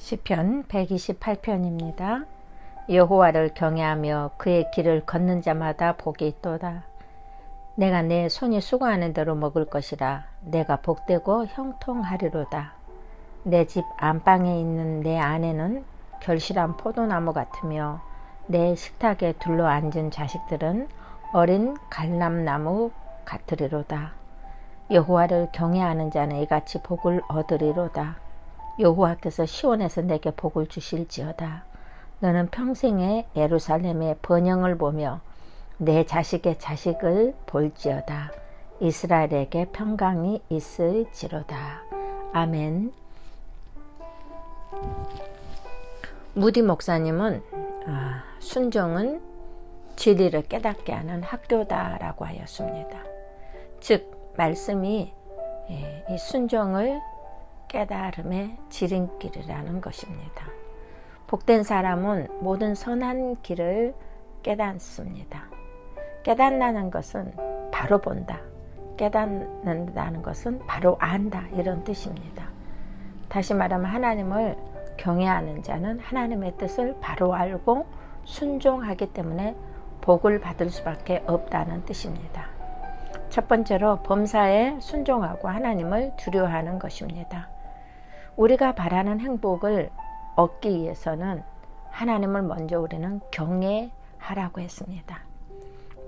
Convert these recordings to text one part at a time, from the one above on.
시편 128편입니다. 여호와를 경외하며 그의 길을 걷는 자마다 복이 있도다. 내가 내 손이 수고하는 대로 먹을 것이라. 내가 복되고 형통하리로다. 내 집 안방에 있는 내 아내는 결실한 포도나무 같으며 내 식탁에 둘러앉은 자식들은 어린 갈람나무 같으리로다. 여호와를 경외하는 자는 이같이 복을 얻으리로다. 여호와께서 시온에서 내게 복을 주실지어다. 너는 평생에 예루살렘의 번영을 보며 내 자식의 자식을 볼지어다. 이스라엘에게 평강이 있을지로다. 아멘. 무디 목사님은 순종은 진리를 깨닫게 하는 학교다라고 하였습니다. 즉 말씀이 이 순종을 깨달음의 지름길이라는 것입니다. 복된 사람은 모든 선한 길을 깨닫습니다. 깨닫는다는 것은 바로 본다. 깨닫는다는 것은 바로 안다. 이런 뜻입니다. 다시 말하면 하나님을 경외하는 자는 하나님의 뜻을 바로 알고 순종하기 때문에 복을 받을 수밖에 없다는 뜻입니다. 첫 번째로 범사에 순종하고 하나님을 두려워하는 것입니다. 우리가 바라는 행복을 얻기 위해서는 하나님을 먼저 우리는 경외하라고 했습니다.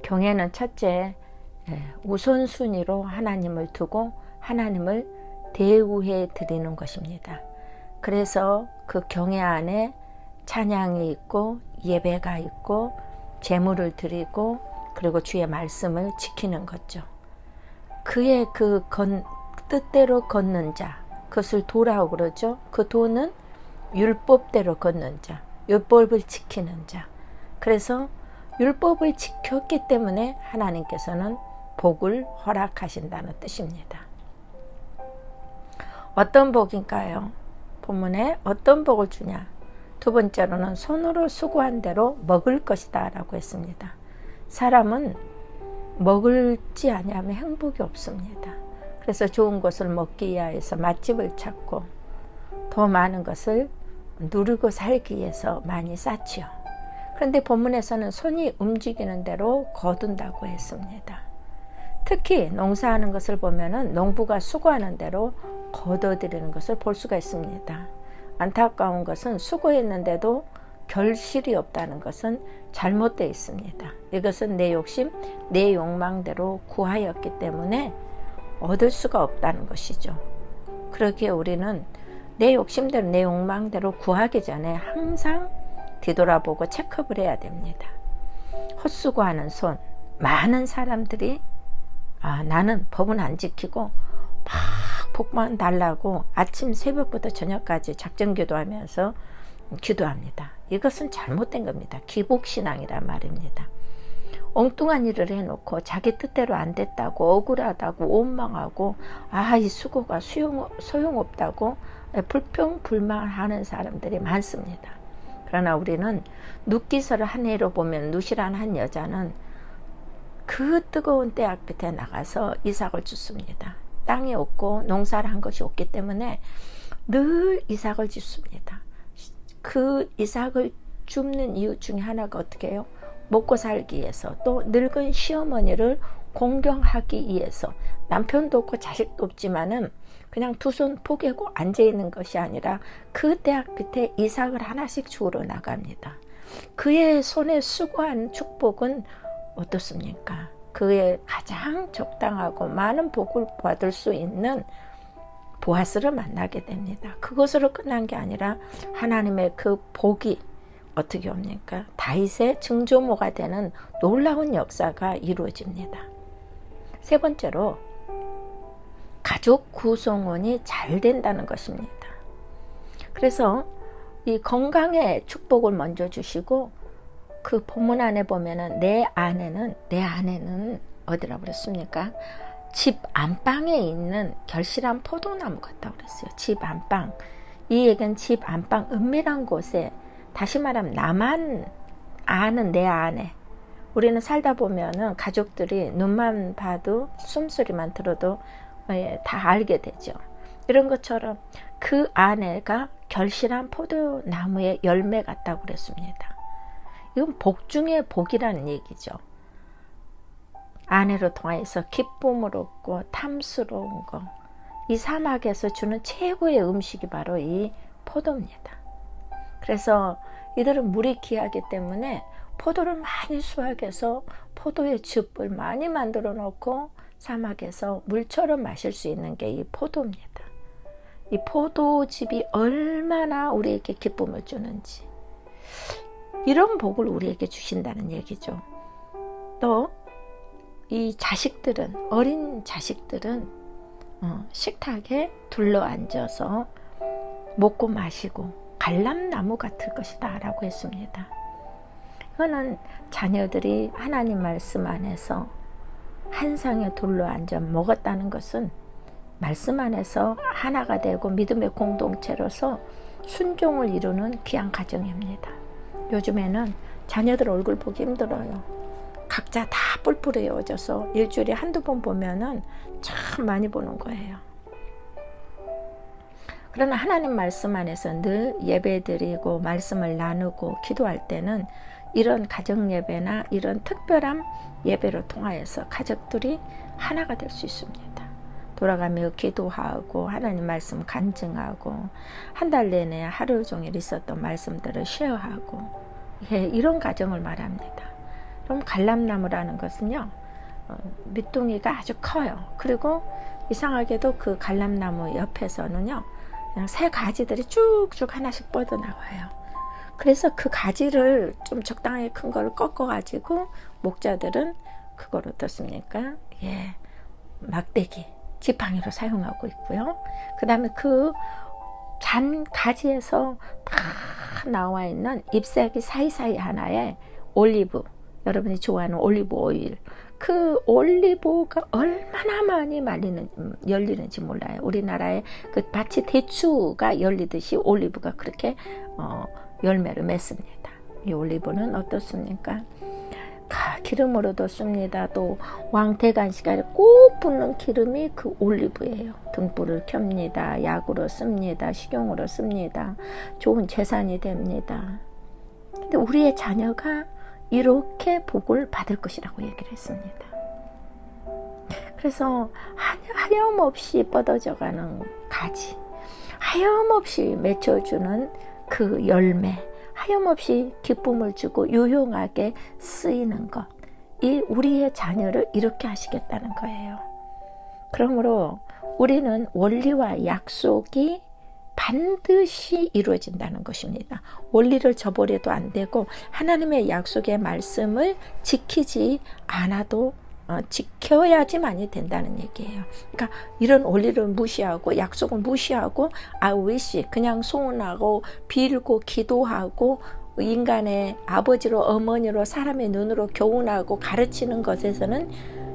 경외는 첫째 우선순위로 하나님을 두고 하나님을 대우해 드리는 것입니다. 그래서 그 경외 안에 찬양이 있고 예배가 있고 제물을 드리고 그리고 주의 말씀을 지키는 거죠. 그의 뜻대로 걷는 자, 그것을 도라고 그러죠. 그 도는 율법대로 걷는 자, 율법을 지키는 자. 그래서 율법을 지켰기 때문에 하나님께서는 복을 허락하신다는 뜻입니다. 어떤 복인가요? 본문에 어떤 복을 주냐? 두 번째로는 손으로 수고한 대로 먹을 것이다 라고 했습니다. 사람은 먹을지 아니하면 행복이 없습니다. 그래서 좋은 것을 먹기 위해서 맛집을 찾고 더 많은 것을 누리고 살기 위해서 많이 쌓지요. 그런데 본문에서는 손이 움직이는 대로 거둔다고 했습니다. 특히 농사하는 것을 보면은 농부가 수고하는 대로 거둬들이는 것을 볼 수가 있습니다. 안타까운 것은 수고했는데도 결실이 없다는 것은 잘못되어 있습니다. 이것은 내 욕심, 내 욕망대로 구하였기 때문에 얻을 수가 없다는 것이죠. 그렇기에 우리는 내 욕심대로 내 욕망대로 구하기 전에 항상 뒤돌아보고 체크업을 해야 됩니다. 헛수고하는 손, 많은 사람들이 나는 법은 안 지키고 막 복만 달라고 아침 새벽부터 저녁까지 작정기도하면서 기도합니다. 이것은 잘못된 겁니다. 기복신앙이란 말입니다. 엉뚱한 일을 해놓고 자기 뜻대로 안 됐다고 억울하다고 원망하고 이 수고가 소용없다고 불평불만하는 사람들이 많습니다. 그러나 우리는 룻기서를 한 해로 보면 룻이라는 한 여자는 그 뜨거운 때앗빛에 나가서 이삭을 줍습니다. 땅이 없고 농사를 한 것이 없기 때문에 늘 이삭을 줍습니다. 그 이삭을 줍는 이유 중에 하나가 어떻게 해요? 먹고 살기 위해서, 또 늙은 시어머니를 공경하기 위해서. 남편도 없고 자식도 없지만은 그냥 두 손 포개고 앉아있는 것이 아니라 그 때앗빛에 이삭을 하나씩 주우러 나갑니다. 그의 손에 수고한 축복은 어떻습니까? 그의 가장 적당하고 많은 복을 받을 수 있는 보아스를 만나게 됩니다. 그것으로 끝난 게 아니라 하나님의 그 복이 어떻게 옵니까? 다윗의 증조모가 되는 놀라운 역사가 이루어집니다. 세 번째로 가족 구성원이 잘 된다는 것입니다. 그래서 이 건강의 축복을 먼저 주시고 그 본문 안에 보면은 내 아내는 어디라고 그랬습니까? 집 안방에 있는 결실한 포도나무 같다고 그랬어요. 집 안방. 이 얘기는 집 안방 은밀한 곳에, 다시 말하면 나만 아는 내 아내. 우리는 살다 보면은 가족들이 눈만 봐도 숨소리만 들어도 다 알게 되죠. 이런 것처럼 그 아내가 결실한 포도나무의 열매 같다고 그랬습니다. 이건 복 중에 복이라는 얘기죠. 아내로 통하여서 기쁨을 얻고 탐스러운 거, 이 사막에서 주는 최고의 음식이 바로 이 포도입니다. 그래서 이들은 물이 귀하기 때문에 포도를 많이 수확해서 포도의 즙을 많이 만들어 놓고 사막에서 물처럼 마실 수 있는 게 이 포도입니다. 이 포도즙이 얼마나 우리에게 기쁨을 주는지, 이런 복을 우리에게 주신다는 얘기죠. 또 이 자식들은, 어린 자식들은 식탁에 둘러앉아서 먹고 마시고 갈람나무 같을 것이다 라고 했습니다. 이거는 자녀들이 하나님 말씀 안에서 한 상에 둘러앉아 먹었다는 것은 말씀 안에서 하나가 되고 믿음의 공동체로서 순종을 이루는 귀한 가정입니다. 요즘에는 자녀들 얼굴 보기 힘들어요. 각자 다 뿔뿔이 헤어져서 일주일에 한두 번 보면은 참 많이 보는 거예요. 그러나 하나님 말씀 안에서 늘 예배드리고 말씀을 나누고 기도할 때는 이런 가정 예배나 이런 특별한 예배로 통하여서 가족들이 하나가 될 수 있습니다. 돌아가며 기도하고 하나님 말씀 간증하고 한 달 내내 하루 종일 있었던 말씀들을 쉐어하고, 이런 가정을 말합니다. 그럼 갈람나무라는 것은요, 밑둥이가 아주 커요. 그리고 이상하게도 그 갈람나무 옆에서는요, 그냥 새 가지들이 쭉쭉 하나씩 뻗어나와요. 그래서 그 가지를 좀 적당히 큰 걸 꺾어가지고 목자들은 그걸 어떻습니까? 막대기, 지팡이로 사용하고 있고요. 그 다음에 그 잔 가지에서 다 나와 있는 잎사귀 사이사이 하나에 올리브, 여러분이 좋아하는 올리브 오일, 그 올리브가 얼마나 많이 열리는지 몰라요. 우리나라에 그 밭이 대추가 열리듯이 올리브가 그렇게 열매를 맺습니다. 이 올리브는 어떻습니까? 기름으로도 씁니다. 또 왕태간식에 꼭 붓는 기름이 그 올리브예요. 등불을 켭니다. 약으로 씁니다. 식용으로 씁니다. 좋은 재산이 됩니다. 근데 우리의 자녀가 이렇게 복을 받을 것이라고 얘기를 했습니다. 그래서 하염없이 뻗어져가는 가지, 하염없이 맺혀주는 그 열매, 하염없이 기쁨을 주고 유용하게 쓰이는 것, 이 우리의 자녀를 이렇게 하시겠다는 거예요. 그러므로 우리는 원리와 약속이 반드시 이루어진다는 것입니다. 원리를 저버려도 안 되고 하나님의 약속의 말씀을 지키지 않아도 지켜야지만이 된다는 얘기예요. 그러니까 이런 원리를 무시하고 약속을 무시하고 I wish 그냥 소원하고 빌고 기도하고 인간의 아버지로 어머니로 사람의 눈으로 교훈하고 가르치는 것에서는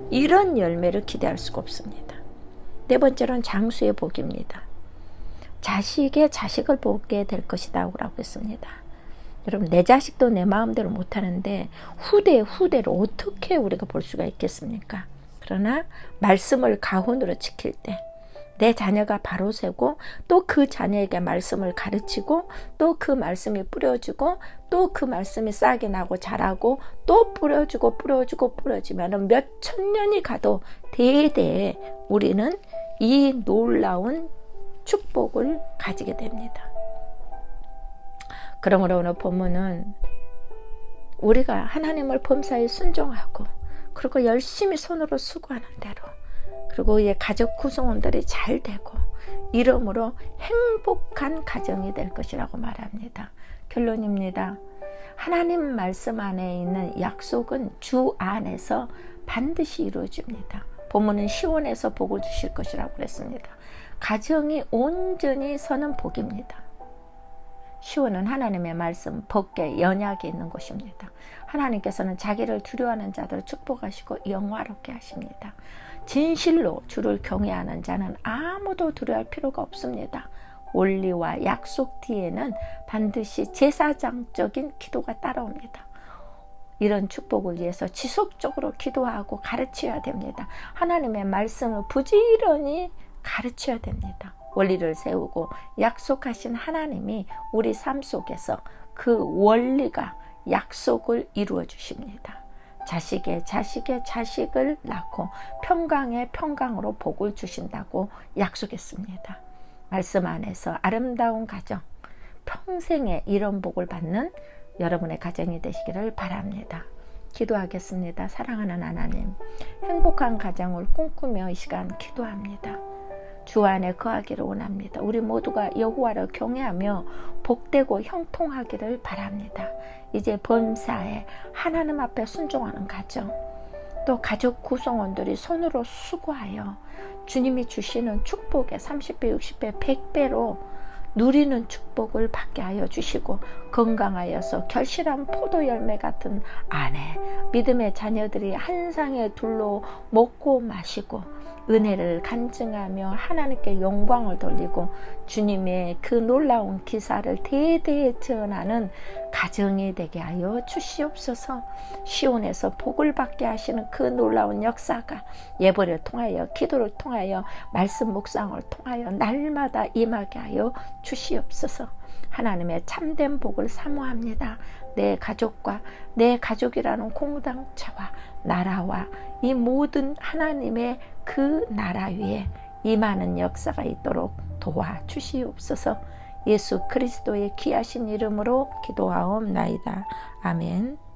이런 열매를 기대할 수가 없습니다. 네 번째로는 장수의 복입니다. 자식의 자식을 보게 될 것이다 라고 했습니다. 여러분, 내 자식도 내 마음대로 못하는데 후대를 어떻게 우리가 볼 수가 있겠습니까? 그러나 말씀을 가훈으로 지킬 때 내 자녀가 바로 세고 또 그 자녀에게 말씀을 가르치고 또 그 말씀이 뿌려주고 또 그 말씀이 싹이 나고 자라고 또 뿌려지면 몇 천 년이 가도 대대에 우리는 이 놀라운 축복을 가지게 됩니다. 그러므로 오늘 본문은 우리가 하나님을 범사에 순종하고 그리고 열심히 손으로 수고하는 대로 그리고 이 가족 구성원들이 잘 되고 이러므로 행복한 가정이 될 것이라고 말합니다. 결론입니다. 하나님 말씀 안에 있는 약속은 주 안에서 반드시 이루어집니다. 본문은 시온에서 복을 주실 것이라고 그랬습니다. 가정이 온전히 서는 복입니다. 시온은 하나님의 말씀, 법궤, 연약이 있는 곳입니다. 하나님께서는 자기를 두려워하는 자들을 축복하시고 영화롭게 하십니다. 진실로 주를 경외하는 자는 아무도 두려워할 필요가 없습니다. 원리와 약속 뒤에는 반드시 제사장적인 기도가 따라옵니다. 이런 축복을 위해서 지속적으로 기도하고 가르쳐야 됩니다. 하나님의 말씀을 부지런히 가르쳐야 됩니다. 원리를 세우고 약속하신 하나님이 우리 삶 속에서 그 원리가 약속을 이루어 주십니다. 자식의 자식을 낳고 평강의 평강으로 복을 주신다고 약속했습니다. 말씀 안에서 아름다운 가정, 평생에 이런 복을 받는 여러분의 가정이 되시기를 바랍니다. 기도하겠습니다. 사랑하는 하나님, 행복한 가정을 꿈꾸며 이 시간 기도합니다. 주 안에 거하기를 원합니다. 우리 모두가 여호와를 경외하며 복되고 형통하기를 바랍니다. 이제 범사에 하나님 앞에 순종하는 가정, 또 가족 구성원들이 손으로 수고하여 주님이 주시는 축복의 30배, 60배, 100배로 누리는 축복을 받게 하여 주시고, 건강하여서 결실한 포도 열매 같은 아내, 믿음의 자녀들이 한 상에 둘러 먹고 마시고 은혜를 간증하며 하나님께 영광을 돌리고 주님의 그 놀라운 기사를 대대에 전하는 가정이 되게 하여 주시옵소서. 시온에서 복을 받게 하시는 그 놀라운 역사가 예배를 통하여, 기도를 통하여, 말씀 묵상을 통하여 날마다 임하게 하여 주시옵소서. 하나님의 참된 복을 사모합니다. 내 가족과 내 가족이라는 공동체와 나라와 이 모든 하나님의 그 나라 위에 임하는 역사가 있도록 도와주시옵소서. 예수 그리스도의 귀하신 이름으로 기도하옵나이다. 아멘.